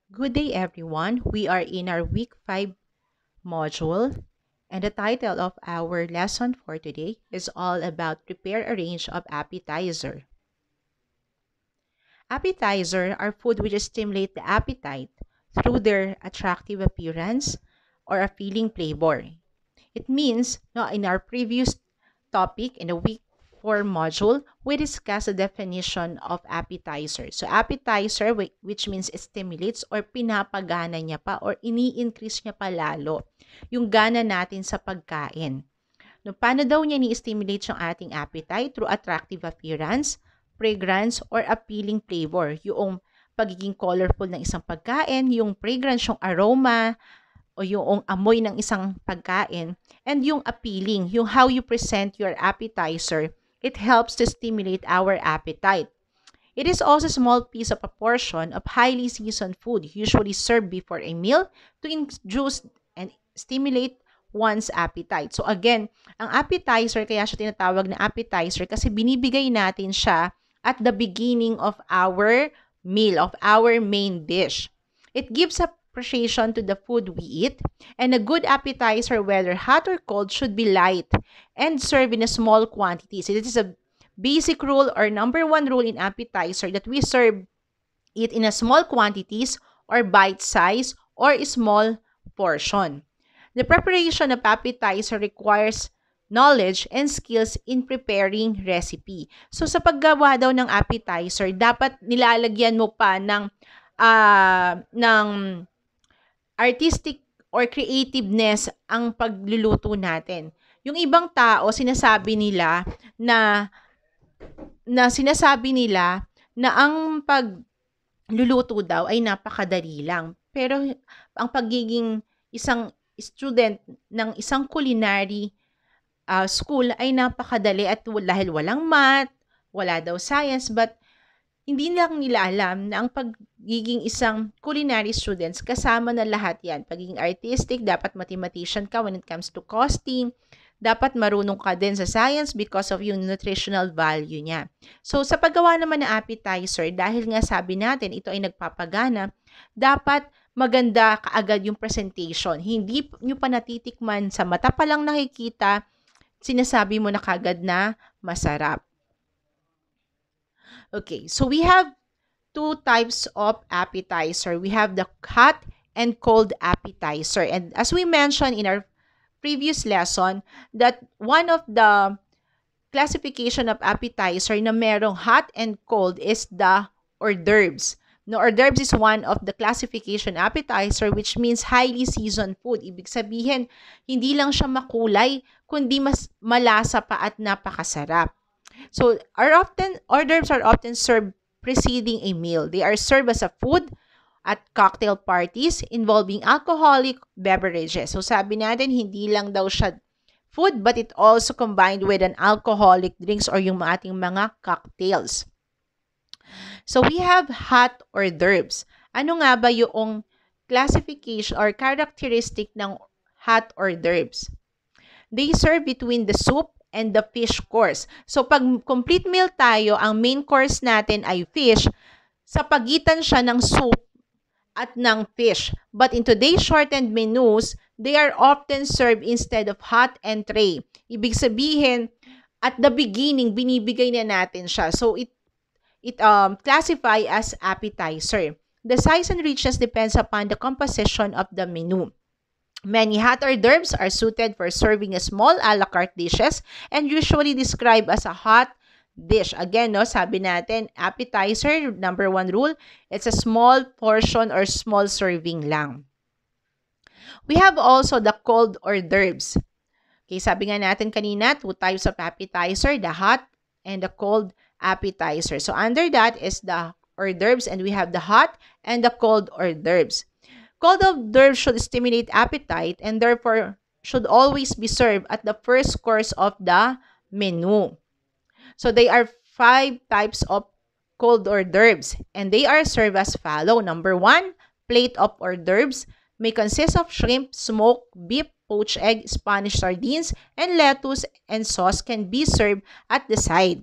Good day, everyone. We are in our week 5 module, and the title of our lesson for today is all about prepare a range of appetizer. Appetizer are food which stimulate the appetite through their attractive appearance or appealing flavor. It means, no, in our previous topic, in the week 4 module, we discussed the definition of appetizer. So, appetizer, which means it stimulates or pinapagana niya pa or ini-increase niya pa lalo yung gana natin sa pagkain. No, paano daw niya ni-stimulate yung ating appetite? Through attractive appearance, fragrance, or appealing flavor. Yung pagiging colorful ng isang pagkain, yung fragrance, yung aroma, o yung amoy ng isang pagkain, and yung appealing, yung how you present your appetizer, it helps to stimulate our appetite. It is also a small piece of a portion of highly seasoned food, usually served before a meal to induce and stimulate one's appetite. So again, ang appetizer, kaya siya tinatawag na appetizer kasi binibigay natin siya at the beginning of our meal, of our main dish. It gives appreciation to the food we eat, and a good appetizer, whether hot or cold, should be light and served in a small quantity. So this is a basic rule or number one rule in appetizer, that we serve it in a small quantities or bite size or small portion. The preparation of appetizer requires knowledge and skills in preparing recipe. So sa paggawa daw ng appetizer, dapat nilalagyan mo pa ng artistic or creativeness ang pagluluto natin. Yung ibang tao, sinasabi nila na ang pagluluto daw ay napakadali lang. Pero ang pagiging isang student ng isang culinary school ay napakadali at dahil walang math, wala daw science, but hindi lang nila alam na ang pagiging isang culinary students, kasama na lahat yan. Pagiging artistic, dapat mathematician ka when it comes to costing. Dapat marunong ka din sa science because of yung nutritional value niya. So, sa paggawa naman ng appetizer, dahil nga sabi natin, ito ay nagpapagana, dapat maganda kaagad yung presentation. Hindi nyo pa natitikman, sa mata pa lang nakikita, sinasabi mo na kaagad na masarap. Okay, so we have two types of appetizer. We have the hot and cold appetizer. And as we mentioned in our previous lesson, that one of the classification of appetizer na merong hot and cold is the hors d'oeuvres. No, hors d'oeuvres is one of the classification appetizer, which means highly seasoned food. Ibig sabihin, hindi lang siya makulay, kundi mas malasa pa at napakasarap. So, hors d'oeuvres are often served preceding a meal. They are served as a food at cocktail parties involving alcoholic beverages. So, sabi natin, hindi lang daw siya food, but it also combined with an alcoholic drinks or yung ating mga cocktails. So, we have hot hors d'oeuvres. Ano nga ba yung classification or characteristic ng hot hors d'oeuvres? They serve between the soup and the fish course. So, pag complete meal tayo, ang main course natin ay fish, sa pagitan siya ng soup at ng fish. But in today's shortened menus, they are often served instead of hot and tray. Ibig sabihin, at the beginning, binibigay na natin siya. So, it classify as appetizer. The size and richness depends upon the composition of the menu. Many hot hors d'oeuvres are suited for serving as small a la carte dishes and usually described as a hot dish. Again, no, sabi natin, appetizer, number one rule, it's a small portion or small serving lang. We have also the cold hors d'oeuvres. Okay, sabi nga natin kanina, two types of appetizer, the hot and the cold appetizer. So under that is the hors d'oeuvres, and we have the hot and the cold hors d'oeuvres. Cold hors d'oeuvres should stimulate appetite and therefore should always be served at the first course of the menu. So they are 5 types of cold hors d'oeuvres, and they are served as follow. Number 1, plate of hors d'oeuvres may consist of shrimp, smoked beef, poached egg, Spanish sardines, and lettuce and sauce can be served at the side.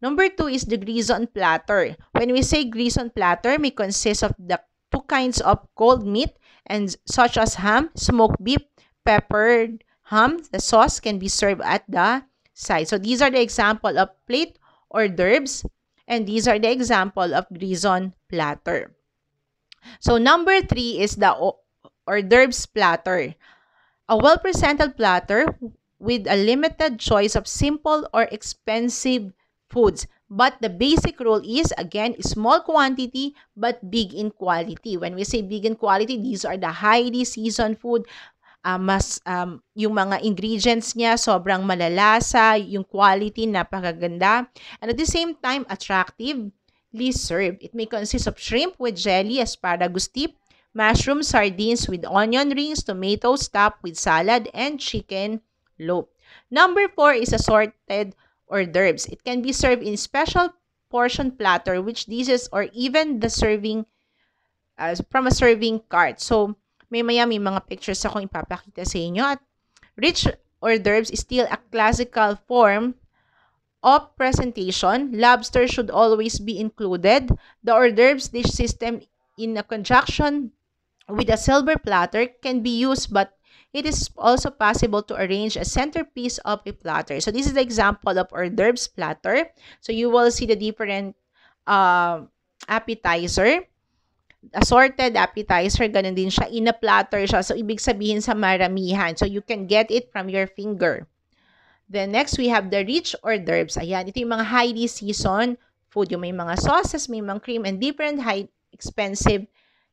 Number 2 is the grison platter. When we say grison platter, may consist of the two kinds of cold meat, and such as ham, smoked beef, peppered ham. The sauce can be served at the side. So these are the example of plate hors d'oeuvres, and these are the example of grison platter. So number 3 is the hors d'oeuvres platter. A well-presented platter with a limited choice of simple or expensive foods. But the basic rule is, again, small quantity but big in quality. When we say big in quality, these are the highly seasoned food. Yung mga ingredients niya sobrang malalasa, yung quality napakaganda, and at the same time attractively served. It may consist of shrimp with jelly, asparagus tip, mushroom, sardines with onion rings, tomatoes topped with salad, and chicken loaf. Number 4 is assorted hors d'oeuvres. It can be served in special portion platter, which dishes or even the serving from a serving cart. So, may mga pictures akong ipapakita sa inyo. At rich hors d'oeuvres is still a classical form of presentation. Lobster should always be included. The hors d'oeuvres dish system in a conjunction with a silver platter can be used, but it is also possible to arrange a centerpiece of a platter. So this is the example of hors d'oeuvres platter. So you will see the different appetizer. Assorted appetizer, ganun din siya. In a platter siya. So ibig sabihin sa maramihan. So you can get it from your finger. Then next, we have the rich hors d'oeuvres. Ayan, ito yung mga highly seasoned food. Yung may mga sauces, may mga cream, and different high expensive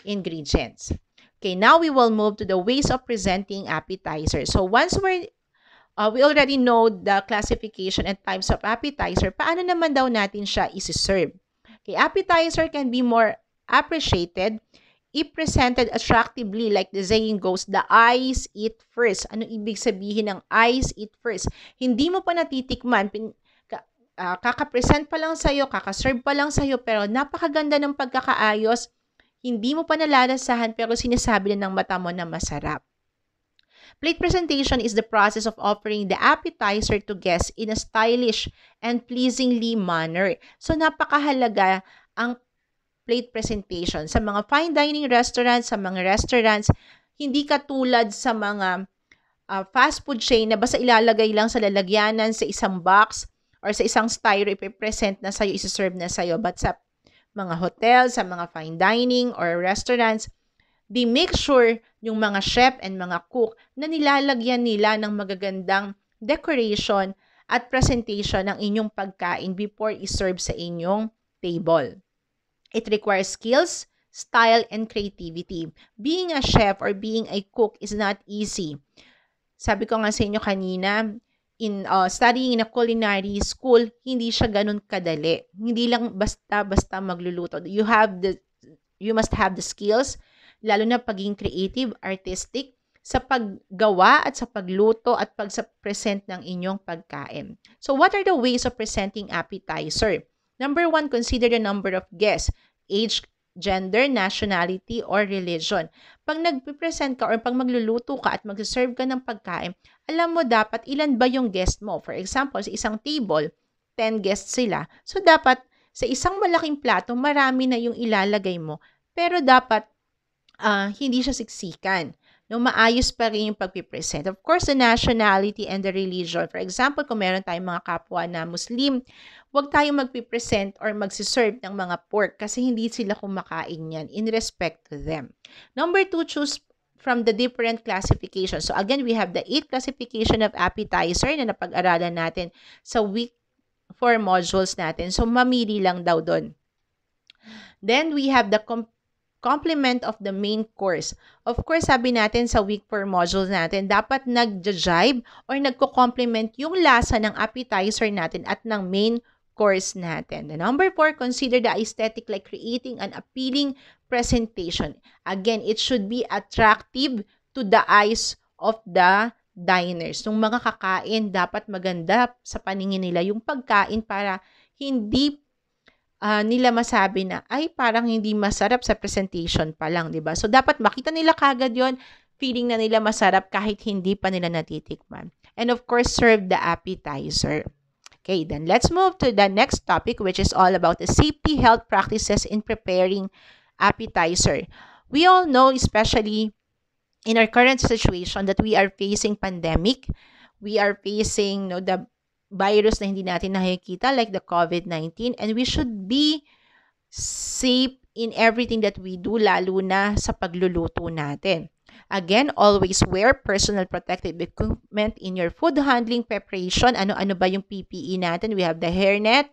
ingredients. Okay, now we will move to the ways of presenting appetizers. So once we already know the classification and types of appetizer, paano naman daw natin siya isi-serve? Okay, appetizer can be more appreciated if presented attractively, like the saying goes, the eyes eat first. Ano ibig sabihin ng eyes eat first? Hindi mo pa natitikman, kakapresent pa lang sa'yo, kakaserve pa lang sa'yo, pero napakaganda ng pagkakaayos, hindi mo pa nalalasahan, pero sinasabi na ng mata mo na masarap. Plate presentation is the process of offering the appetizer to guests in a stylish and pleasingly manner. So napakahalaga ang plate presentation. Sa mga fine dining restaurants, sa mga restaurants, hindi katulad sa mga fast food chain na basta ilalagay lang sa lalagyanan, sa isang box, or sa isang styro, ipipresent na sa'yo, isi-serve na sa'yo. But sa mga hotels, sa mga fine dining or restaurants, they make sure yung mga chef and mga cook na nilalagyan nila ng magagandang decoration at presentation ng inyong pagkain before i-serve sa inyong table. It requires skills, style, and creativity. Being a chef or being a cook is not easy. Sabi ko nga sa inyo kanina, in studying in a culinary school, hindi siya ganun kadali. Hindi lang basta magluluto. You must have the skills, lalo na pagiging creative, artistic, sa paggawa at sa pagluto at pagsa-present ng inyong pagkain. So what are the ways of presenting appetizer? Number 1, consider the number of guests, age, gender, nationality, or religion. Pag nagpipresent ka or pag magluluto ka at mag-serve ka ng pagkain, alam mo dapat ilan ba yung guest mo. For example, sa isang table, 10 guests sila. So dapat sa isang malaking plato, marami na yung ilalagay mo. Pero dapat hindi siya siksikan. No, maayos pa rin yung pagpipresent. Of course, the nationality and the religion. For example, kung meron tayong mga kapwa na Muslim, huwag tayong magpipresent or magsiserve ng mga pork kasi hindi sila kumakain yan in respect to them. Number 2, choose from the different classifications. So again, we have the 8 classification of appetizer na napag-aralan natin sa week 4 modules natin. So mamili lang daw doon. Then we have the complement of the main course. Of course, sabi natin sa week 4 modules natin, dapat nag-jibe or nagko-complement yung lasa ng appetizer natin at ng main course natin. The number 4, consider the aesthetic, like creating an appealing presentation. Again, it should be attractive to the eyes of the diners. Nung mga kakain, dapat maganda sa paningin nila yung pagkain para hindi nila masabi na, ay, parang hindi masarap sa presentation pa lang, di ba? So, dapat makita nila kagad yon, feeling na nila masarap kahit hindi pa nila natitikman. And of course, serve the appetizer. Okay, then let's move to the next topic, which is all about the safety health practices in preparing appetizer. We all know, especially in our current situation, that we are facing pandemic. We are facing the virus na hindi natin nakikita, like the COVID-19, and we should be safe in everything that we do, lalo na sa pagluluto natin. Again, always wear personal protective equipment in your food handling preparation. Ano-ano ba yung PPE natin? We have the hairnet,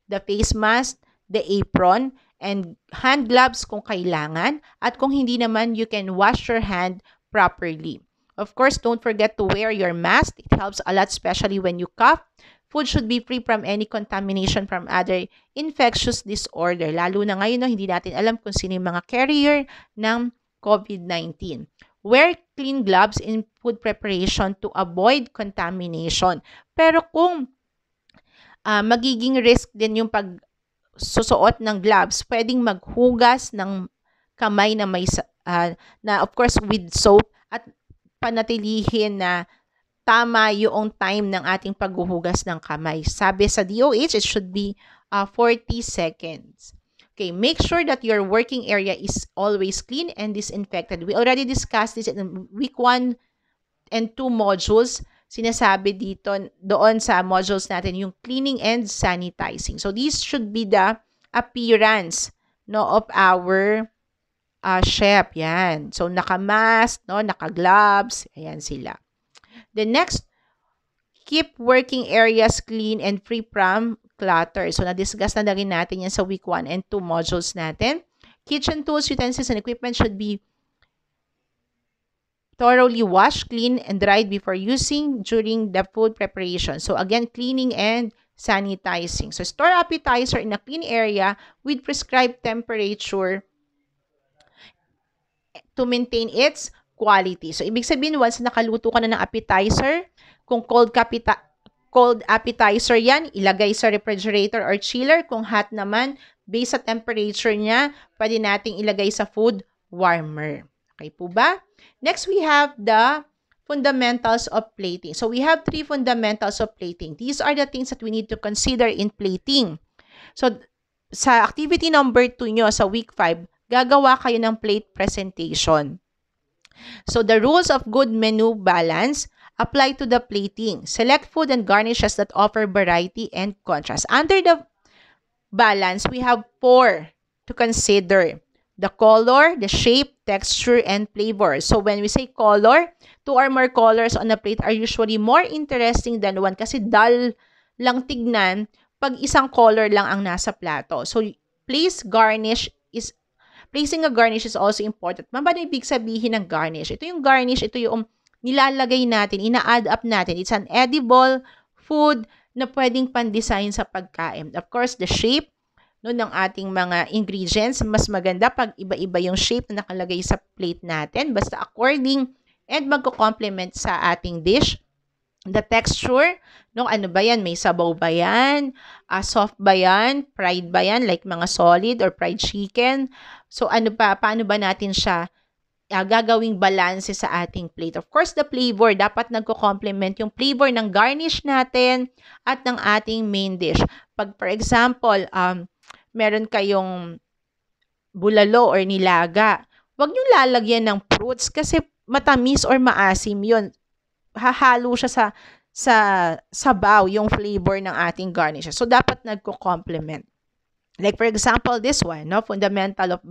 the face mask, the apron, and hand gloves kung kailangan. At kung hindi naman, you can wash your hand properly. Of course, don't forget to wear your mask. It helps a lot, especially when you cough. Food should be free from any contamination from other infectious disorder. Lalo na ngayon, no, hindi natin alam kung sino yung mga carrier ng COVID-19. Wear clean gloves in food preparation to avoid contamination. Pero kung magiging risk din yung pagsusuot ng gloves, pwedeng maghugas ng kamay na na of course with soap, at panatilihin na tama yung time ng ating paghuhugas ng kamay. Sabi sa DOH, it should be 40 seconds. Okay, make sure that your working area is always clean and disinfected. We already discussed this in week 1 and 2 modules. Sinasabi doon sa modules natin yung cleaning and sanitizing. So these should be the appearance of our chef. Yan. So naka-mask, naka-gloves, ayan sila. The next, keep working areas clean and free from clutter. So na-discuss na rin natin yan sa week 1 and 2 modules natin. Kitchen tools, utensils, and equipment should be thoroughly washed, cleaned, and dried before using during the food preparation. So again, cleaning and sanitizing. So store appetizer in a clean area with prescribed temperature to maintain its quality. So ibig sabihin, once nakaluto ka na ng appetizer, kung cold appetizer yan, ilagay sa refrigerator or chiller. Kung hot naman, based sa temperature niya, pwede nating ilagay sa food warmer. Okay po ba? Next, we have the fundamentals of plating. So we have 3 fundamentals of plating. These are the things that we need to consider in plating. So sa activity number 2 nyo sa week 5, gagawa kayo ng plate presentation. So the rules of good menu balance apply to the plating. Select food and garnishes that offer variety and contrast. Under the balance, we have 4 to consider: the color, the shape, texture, and flavor. So when we say color, 2 or more colors on a plate are usually more interesting than one, kasi dull lang tignan pag isang color lang ang nasa plato. So placing a garnish is also important. Ma'am, ano ibig sabihin ng garnish? Ito yung garnish, ito yung nilalagay natin, ina-add up natin. It's an edible food na pwedeng pan-design sa pagkain. Of course, the shape ng ating mga ingredients, mas maganda pag iba-iba yung shape na nakalagay sa plate natin, basta according and magko-complement sa ating dish. The texture, ano ba yan? May sabaw ba yan? Soft ba yan? Fried ba yan? Like mga solid or fried chicken? So paano ba natin siya gagawing balance sa ating plate? Of course, the flavor, dapat nagko-complement yung flavor ng garnish natin at ng ating main dish. Pag for example, meron kayong bulalo or nilaga, wag niyo lalagyan ng fruits kasi matamis or maasim yun. Hahalo siya sa sabaw yung flavor ng ating garnish. So dapat nagko-complement. Like for example, this one, fundamental of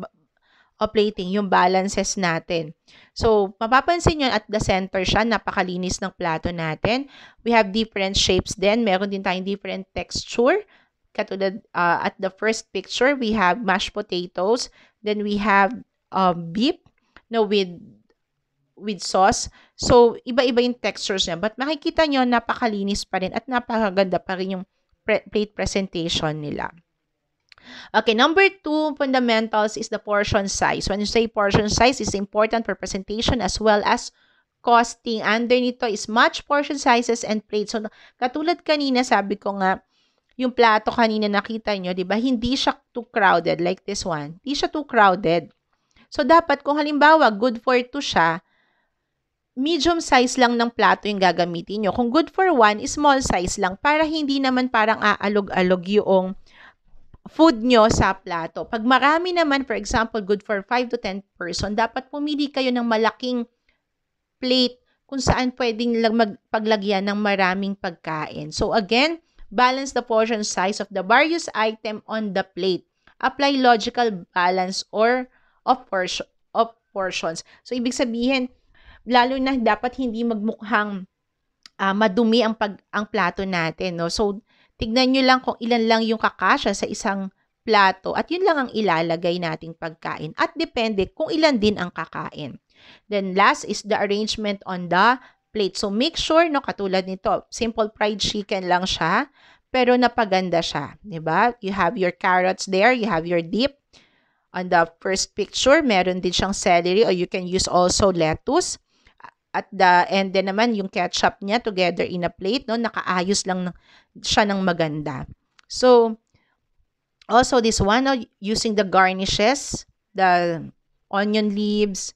plating, yung balances natin. So mapapansin nyo at the center siya, napakalinis ng plato natin. We have different shapes din. Meron din tayong different texture. Katulad at the first picture, we have mashed potatoes. Then we have beef with sauce. So, iba-iba yung textures niya. But makikita nyo, napakalinis pa rin at napakaganda pa rin yung plate presentation nila. Okay, number 2 fundamentals is the portion size. When you say portion size, is important for presentation as well as costing. Under nito is match portion sizes and plates. So, katulad kanina, sabi ko nga, yung plato kanina nakita nyo, di ba? Hindi siya too crowded like this one. Hindi siya too crowded. So, dapat kung halimbawa, good for 2 siya, medium size lang ng plato yung gagamitin nyo. Kung good for 1, small size lang para hindi naman parang aalog-alog yung food nyo sa plato. Pag marami naman, for example, good for 5 to 10 person, dapat pumili kayo ng malaking plate kung saan pwedeng magpaglagyan ng maraming pagkain. So again, balance the portion size of the various item on the plate. Apply logical balance or of portions. So ibig sabihin, lalo na dapat hindi magmukhang madumi ang plato natin, no? So tignan niyo lang kung ilan lang yung kakasya sa isang plato at yun lang ang ilalagay nating pagkain at depende kung ilan din ang kakain. Then last is the arrangement on the plate. So make sure, no, katulad nito, simple fried chicken lang siya, pero napaganda siya, 'di ba? You have your carrots there, you have your dip. On the first picture, meron din siyang celery or you can use also lettuce. At the end din naman yung ketchup niya together in a plate, no? Nakaayos lang siya ng maganda. So, also this one, no, using the garnishes, the onion leaves.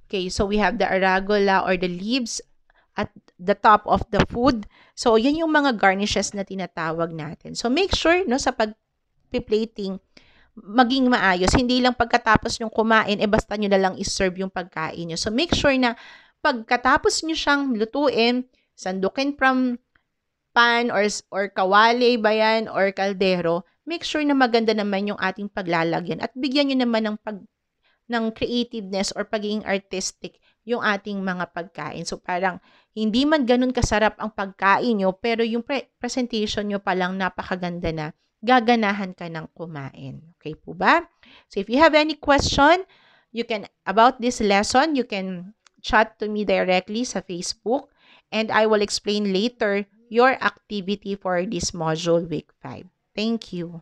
Okay, so we have the arugula or the leaves at the top of the food. So, yan yung mga garnishes na tinatawag natin. So, make sure, no, sa pag-plating, maging maayos. Hindi lang pagkatapos yung kumain, basta nyo na lang iserve yung pagkain nyo. So, make sure na pagkatapos nyo siyang lutuin, sandukin from pan or kawali ba yan or kaldero, make sure na maganda naman yung ating paglalagyan at bigyan nyo naman ng creativeness or pagiging artistic yung ating mga pagkain. So parang hindi man ganun kasarap ang pagkain nyo, pero yung presentation nyo palang napakaganda na, gaganahan ka ng kumain. Okay po ba? So if you have any question, you can, about this lesson, you can chat to me directly sa Facebook and I will explain later your activity for this module week 5. Thank you.